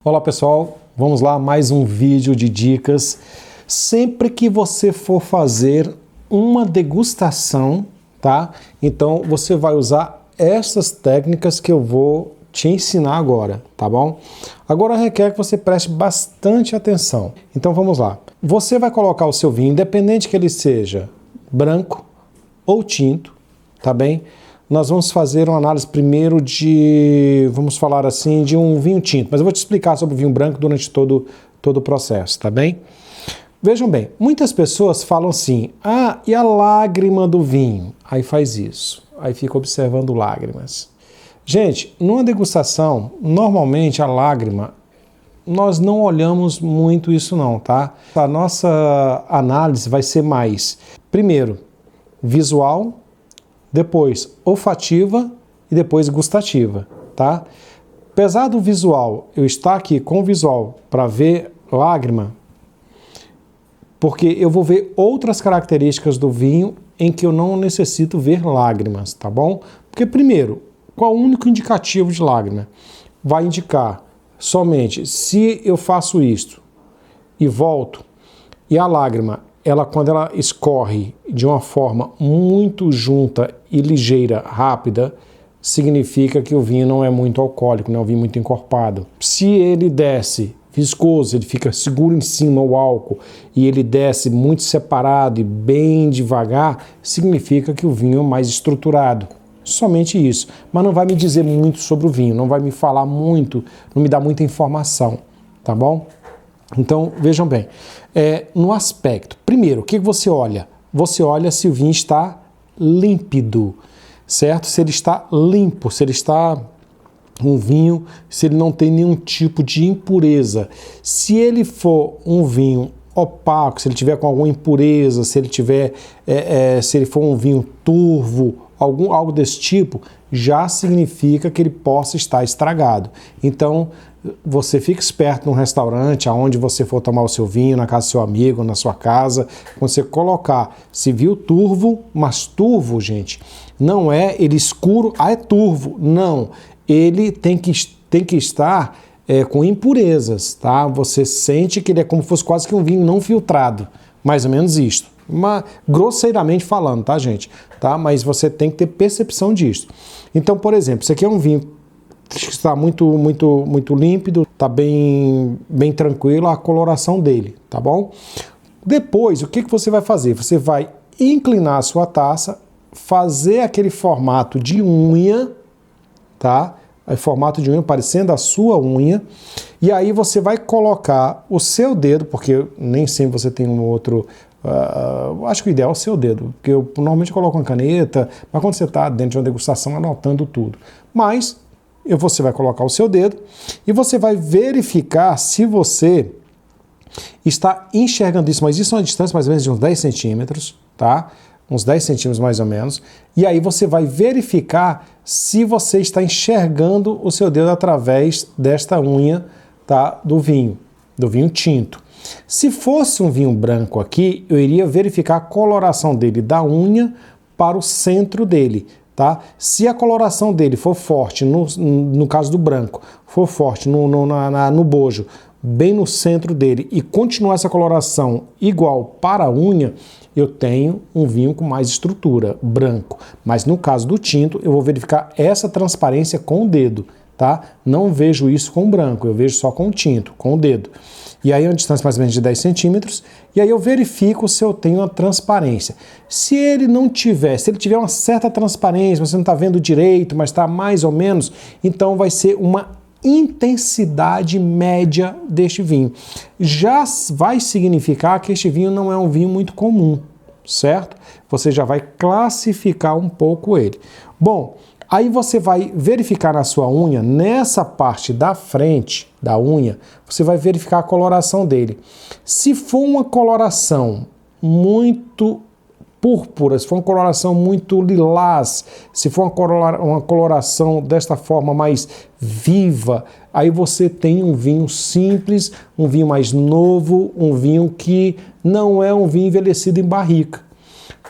Olá pessoal, vamos lá, mais um vídeo de dicas. Sempre que você for fazer uma degustação, tá? Então você vai usar essas técnicas que eu vou te ensinar agora, tá bom? Agora requer que você preste bastante atenção. Então vamos lá. Você vai colocar o seu vinho, independente que ele seja branco ou tinto, tá bem? Nós vamos fazer uma análise primeiro vamos falar assim, de um vinho tinto, mas eu vou te explicar sobre o vinho branco durante todo o processo, tá bem? Vejam bem, muitas pessoas falam assim, e a lágrima do vinho? Aí faz isso, aí fica observando lágrimas. Gente, numa degustação, normalmente a lágrima, nós não olhamos muito isso não, tá? A nossa análise vai ser mais, primeiro, visual, depois olfativa e depois gustativa, tá? Apesar do visual, eu estar aqui com o visual para ver lágrima, porque eu vou ver outras características do vinho em que eu não necessito ver lágrimas, tá bom? Porque primeiro, qual é o único indicativo de lágrima? Vai indicar somente se eu faço isto e volto, e a lágrima, quando ela escorre de uma forma muito junta e ligeira, rápida, significa que o vinho não é muito alcoólico, não é um vinho muito encorpado. Se ele desce viscoso, ele fica seguro em cima o álcool, e ele desce muito separado e bem devagar, significa que o vinho é mais estruturado. Somente isso. Mas não vai me dizer muito sobre o vinho, não vai me falar muito, não me dá muita informação, tá bom? Então, vejam bem, no aspecto, primeiro, o que você olha? Você olha se o vinho está límpido, certo? Se ele está limpo, se ele está um vinho, se ele não tem nenhum tipo de impureza. Se ele for um vinho opaco, se ele tiver com alguma impureza, se ele for um vinho turvo, algo desse tipo, já significa que ele possa estar estragado. Então, você fica esperto num restaurante, aonde você for tomar o seu vinho, na casa do seu amigo, na sua casa, quando você colocar, se viu turvo, mas turvo, gente, não é ele escuro, é turvo, não. Ele tem que estar com impurezas, tá? Você sente que ele é como se fosse quase que um vinho não filtrado, mais ou menos isto. Grosseiramente falando, tá, gente? Tá? Mas você tem que ter percepção disso. Então, por exemplo, isso aqui é um vinho que está muito límpido, está bem tranquilo a coloração dele, tá bom? Depois, o que você vai fazer? Você vai inclinar a sua taça, fazer aquele formato de unha, tá? Formato de unha parecendo a sua unha, e aí você vai colocar o seu dedo, porque nem sempre você tem um outro... acho que o ideal é o seu dedo, porque eu normalmente coloco uma caneta, mas quando você está dentro de uma degustação anotando tudo. Mas você vai colocar o seu dedo e você vai verificar se você está enxergando isso, mas isso é uma distância mais ou menos de uns 10 centímetros, tá? Uns 10 centímetros mais ou menos. E aí você vai verificar se você está enxergando o seu dedo através desta unha, tá? Do vinho tinto. Se fosse um vinho branco aqui, eu iria verificar a coloração dele da unha para o centro dele, tá? Se a coloração dele for forte, no caso do branco, for forte no bojo, bem no centro dele, e continuar essa coloração igual para a unha, eu tenho um vinho com mais estrutura, branco. Mas no caso do tinto, eu vou verificar essa transparência com o dedo, tá? Não vejo isso com o branco, eu vejo só com o tinto, com o dedo. E aí é uma distância mais ou menos de 10 centímetros, e aí eu verifico se eu tenho a transparência. Se ele tiver uma certa transparência, você não está vendo direito, mas está mais ou menos, então vai ser uma intensidade média deste vinho. Já vai significar que este vinho não é um vinho muito comum, certo? Você já vai classificar um pouco ele. Bom, aí você vai verificar na sua unha, nessa parte da frente da unha, você vai verificar a coloração dele. Se for uma coloração muito púrpura, se for uma coloração muito lilás, se for uma coloração desta forma mais viva, aí você tem um vinho simples, um vinho mais novo, um vinho que não é um vinho envelhecido em barrica.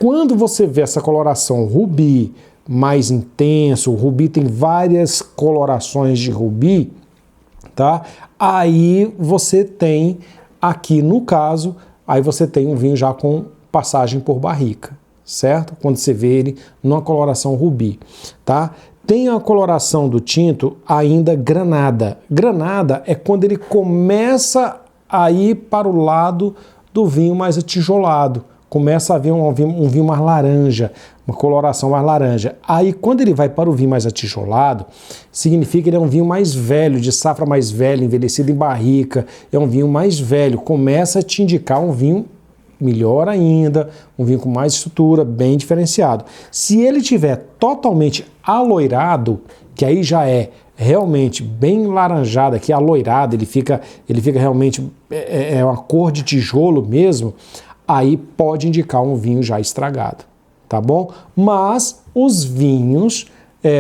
Quando você vê essa coloração rubi mais intenso, o rubi tem várias colorações de rubi, tá? Aí você tem, aqui no caso, aí você tem um vinho já com passagem por barrica, certo? Quando você vê ele numa coloração rubi, tá? Tem a coloração do tinto ainda granada. Granada é quando ele começa a ir para o lado do vinho mais atijolado. Começa a vir um vinho mais laranja, uma coloração mais laranja. Aí, quando ele vai para o vinho mais atijolado, significa que ele é um vinho mais velho, de safra mais velha, envelhecido em barrica, é um vinho mais velho. Começa a te indicar um vinho melhor ainda, um vinho com mais estrutura, bem diferenciado. Se ele tiver totalmente aloirado, que aí já é realmente bem laranjado, aqui aloirado, ele fica realmente, é uma cor de tijolo mesmo, aí pode indicar um vinho já estragado, tá bom? Mas os vinhos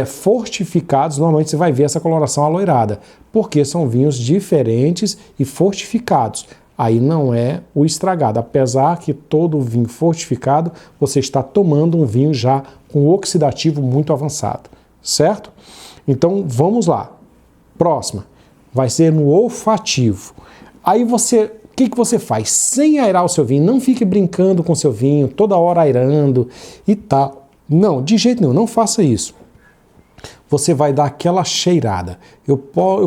fortificados, normalmente você vai ver essa coloração aloirada, porque são vinhos diferentes e fortificados. Aí não é o estragado, apesar que todo vinho fortificado, você está tomando um vinho já com oxidativo muito avançado, certo? Então vamos lá. Próxima, vai ser no olfativo. Aí você... O que você faz? Sem aerar o seu vinho, não fique brincando com o seu vinho, toda hora aerando e tal. Não, de jeito nenhum, não faça isso. Você vai dar aquela cheirada. Eu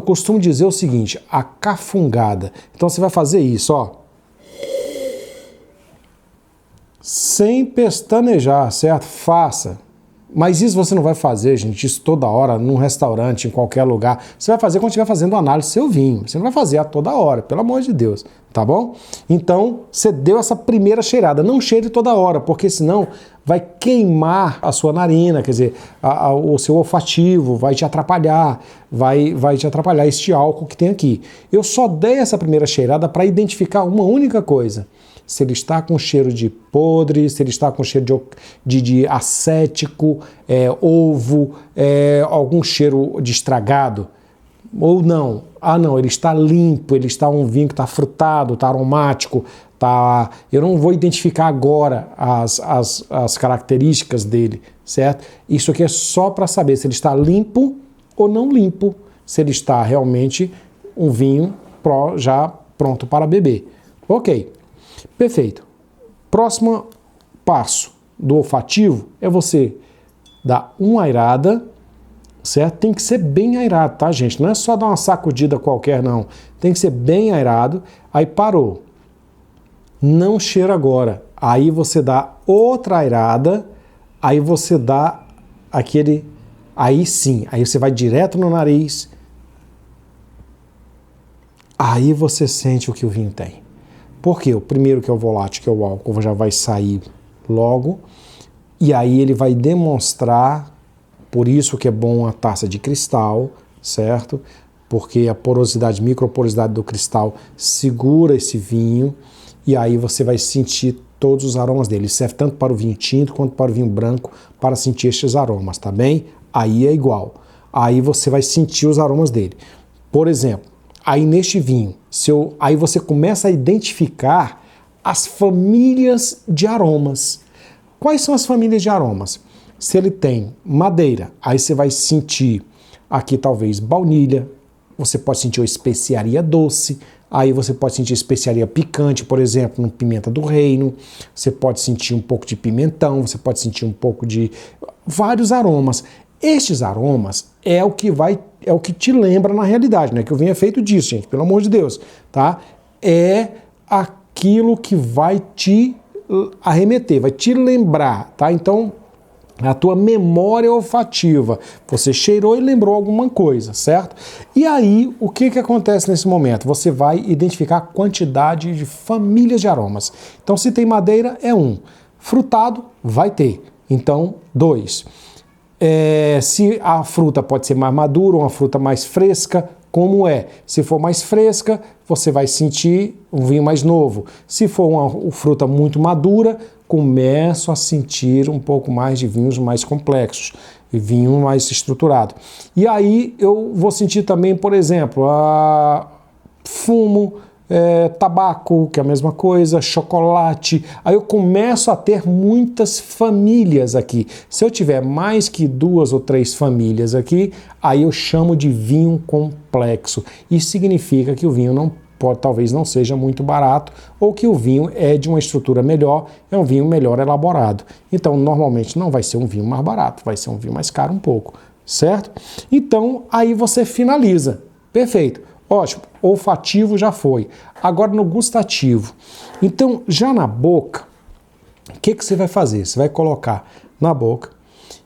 costumo dizer o seguinte, a cafungada. Então você vai fazer isso, ó. Sem pestanejar, certo? Faça. Mas isso você não vai fazer, gente, isso toda hora, num restaurante, em qualquer lugar. Você vai fazer quando estiver fazendo análise do seu vinho. Você não vai fazer a toda hora, pelo amor de Deus, tá bom? Então, você deu essa primeira cheirada. Não cheire toda hora, porque senão vai queimar a sua narina, quer dizer, o seu olfativo, vai te atrapalhar, vai te atrapalhar este álcool que tem aqui. Eu só dei essa primeira cheirada para identificar uma única coisa. Se ele está com cheiro de podre, se ele está com cheiro de acético, ovo, algum cheiro de estragado, ou não. Ah, não, ele está limpo, ele está um vinho que está frutado, está aromático, tá... Eu não vou identificar agora as características dele, certo? Isso aqui é só para saber se ele está limpo ou não limpo, se ele está realmente um vinho já pronto para beber. Ok. Perfeito. Próximo passo do olfativo é você dar uma airada, certo? Tem que ser bem airado, tá, gente? Não é só dar uma sacudida qualquer, não. Tem que ser bem airado. Aí parou. Não cheira agora. Aí você dá outra airada, aí você dá aquele... Aí sim, aí você vai direto no nariz. Aí você sente o que o vinho tem. Por quê? O primeiro, que é o volátil, que é o álcool, já vai sair logo, e aí ele vai demonstrar, por isso que é bom a taça de cristal, certo? Porque a porosidade, microporosidade do cristal segura esse vinho, e aí você vai sentir todos os aromas dele. Isso serve tanto para o vinho tinto quanto para o vinho branco, para sentir estes aromas, tá bem? Aí é igual. Aí você vai sentir os aromas dele. Por exemplo, aí neste vinho, aí você começa a identificar as famílias de aromas. Quais são as famílias de aromas? Se ele tem madeira, aí você vai sentir aqui talvez baunilha, você pode sentir uma especiaria doce, aí você pode sentir especiaria picante, por exemplo, no pimenta do reino, você pode sentir um pouco de pimentão, você pode sentir um pouco de vários aromas. Estes aromas é o que te lembra na realidade, né? Que o vinho é feito disso, gente, pelo amor de Deus, tá? É aquilo que vai te arremeter, vai te lembrar, tá? Então, a tua memória olfativa, você cheirou e lembrou alguma coisa, certo? E aí, o que acontece nesse momento? Você vai identificar a quantidade de famílias de aromas. Então, se tem madeira, é 1. Frutado, vai ter. Então, 2. Se a fruta pode ser mais madura ou uma fruta mais fresca, como é? Se for mais fresca, você vai sentir um vinho mais novo. Se for uma fruta muito madura, começo a sentir um pouco mais de vinhos mais complexos, vinho mais estruturado. E aí eu vou sentir também, por exemplo, fumo, tabaco, que é a mesma coisa, chocolate. Aí eu começo a ter muitas famílias aqui. Se eu tiver mais que 2 ou 3 famílias aqui, aí eu chamo de vinho complexo. Isso significa que o vinho talvez não seja muito barato, ou que o vinho é de uma estrutura melhor, é um vinho melhor elaborado. Então, normalmente não vai ser um vinho mais barato, vai ser um vinho mais caro um pouco, certo? Então, aí você finaliza. Perfeito. Ótimo, olfativo já foi. Agora no gustativo. Então, já na boca, o que você vai fazer? Você vai colocar na boca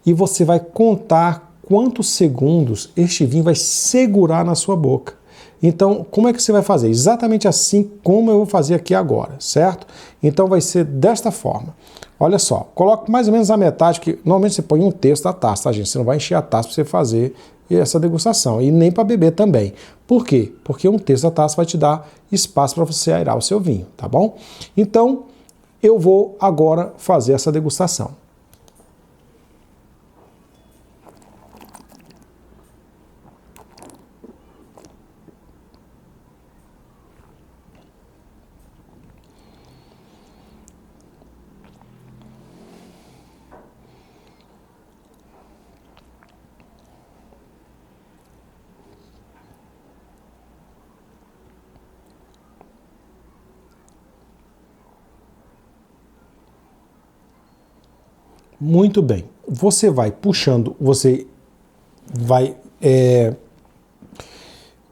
e você vai contar quantos segundos este vinho vai segurar na sua boca. Então, como é que você vai fazer? Exatamente assim como eu vou fazer aqui agora, certo? Então vai ser desta forma. Olha só, coloca mais ou menos a metade, que normalmente você põe 1/3 da taça, tá, gente? Você não vai encher a taça para você fazer essa degustação, e nem para beber também. Por quê? Porque 1/3 da taça vai te dar espaço para você aerar o seu vinho, tá bom? Então, eu vou agora fazer essa degustação. Muito bem. Você vai puxando, você vai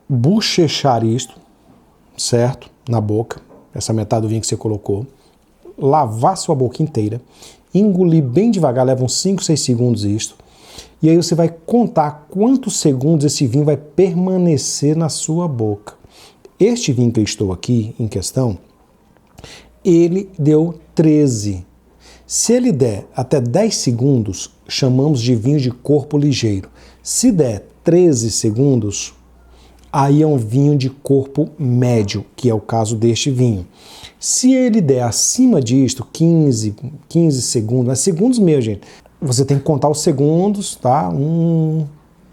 bochechar isto, certo? Na boca, essa metade do vinho que você colocou. Lavar sua boca inteira. Engolir bem devagar, leva uns 5, 6 segundos isto. E aí você vai contar quantos segundos esse vinho vai permanecer na sua boca. Este vinho que eu estou aqui, em questão, ele deu 13. Se ele der até 10 segundos, chamamos de vinho de corpo ligeiro. Se der 13 segundos, aí é um vinho de corpo médio, que é o caso deste vinho. Se ele der acima disto, 15 segundos, mas segundos mesmo, gente, você tem que contar os segundos, tá? 1,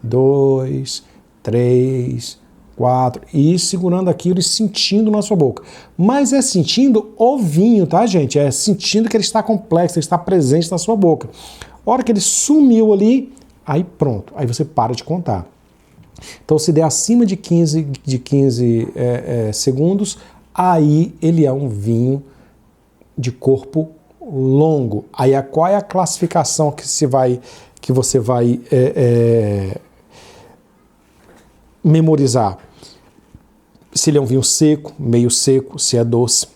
2, 3, 4, e ir segurando aquilo e sentindo na sua boca. Mas é sentindo o vinho, tá, gente? É sentindo que ele está complexo, ele está presente na sua boca. A hora que ele sumiu ali, aí pronto, aí você para de contar. Então, se der acima de 15 segundos, aí ele é um vinho de corpo longo. Aí qual é a classificação que você vai memorizar? Se ele é um vinho seco, meio seco, se é doce.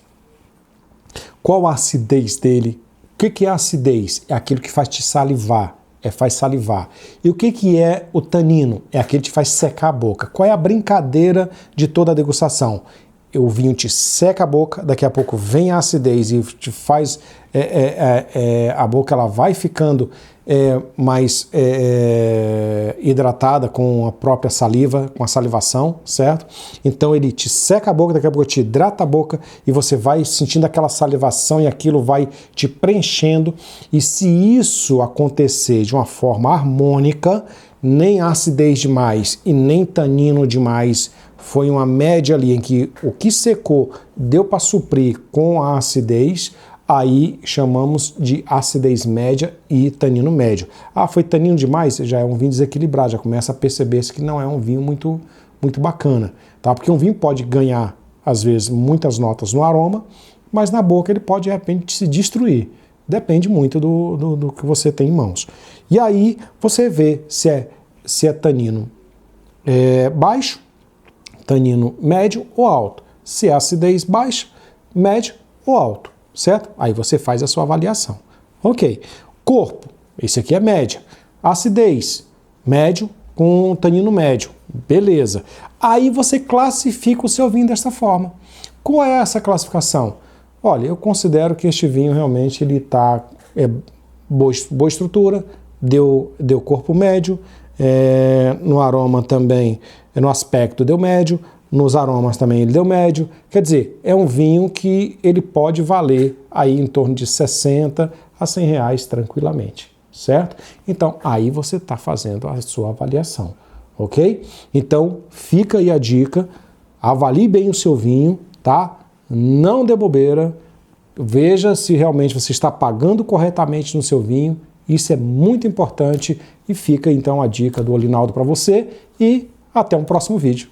Qual a acidez dele? O que é a acidez? É aquilo que faz te salivar. Faz salivar. E o que é o tanino? É aquele que te faz secar a boca. Qual é a brincadeira de toda a degustação? O vinho te seca a boca, daqui a pouco vem a acidez e te faz... a boca ela vai ficando mais hidratada com a própria saliva, com a salivação, certo? Então ele te seca a boca, daqui a pouco te hidrata a boca e você vai sentindo aquela salivação e aquilo vai te preenchendo. E se isso acontecer de uma forma harmônica, nem acidez demais e nem tanino demais, foi uma média ali em que o que secou deu para suprir com a acidez, aí chamamos de acidez média e tanino médio. Ah, foi tanino demais? Já é um vinho desequilibrado, já começa a perceber-se que não é um vinho muito, muito bacana, tá? Porque um vinho pode ganhar, às vezes, muitas notas no aroma, mas na boca ele pode, de repente, se destruir. Depende muito do que você tem em mãos. E aí você vê se é tanino baixo, tanino médio ou alto. Se é acidez baixa, médio ou alto, certo? Aí você faz a sua avaliação. Ok. Corpo, esse aqui é média. Acidez, médio com tanino médio. Beleza. Aí você classifica o seu vinho desta forma. Qual é essa classificação? Olha, eu considero que este vinho realmente ele está boa estrutura, deu corpo médio, no aroma também, no aspecto deu médio, nos aromas também ele deu médio. Quer dizer, é um vinho que ele pode valer aí em torno de 60 a 100 reais tranquilamente, certo? Então, aí você está fazendo a sua avaliação, ok? Então, fica aí a dica, avalie bem o seu vinho, tá? Não dê bobeira, veja se realmente você está pagando corretamente no seu vinho, isso é muito importante e fica então a dica do Olinaldo para você e até um próximo vídeo.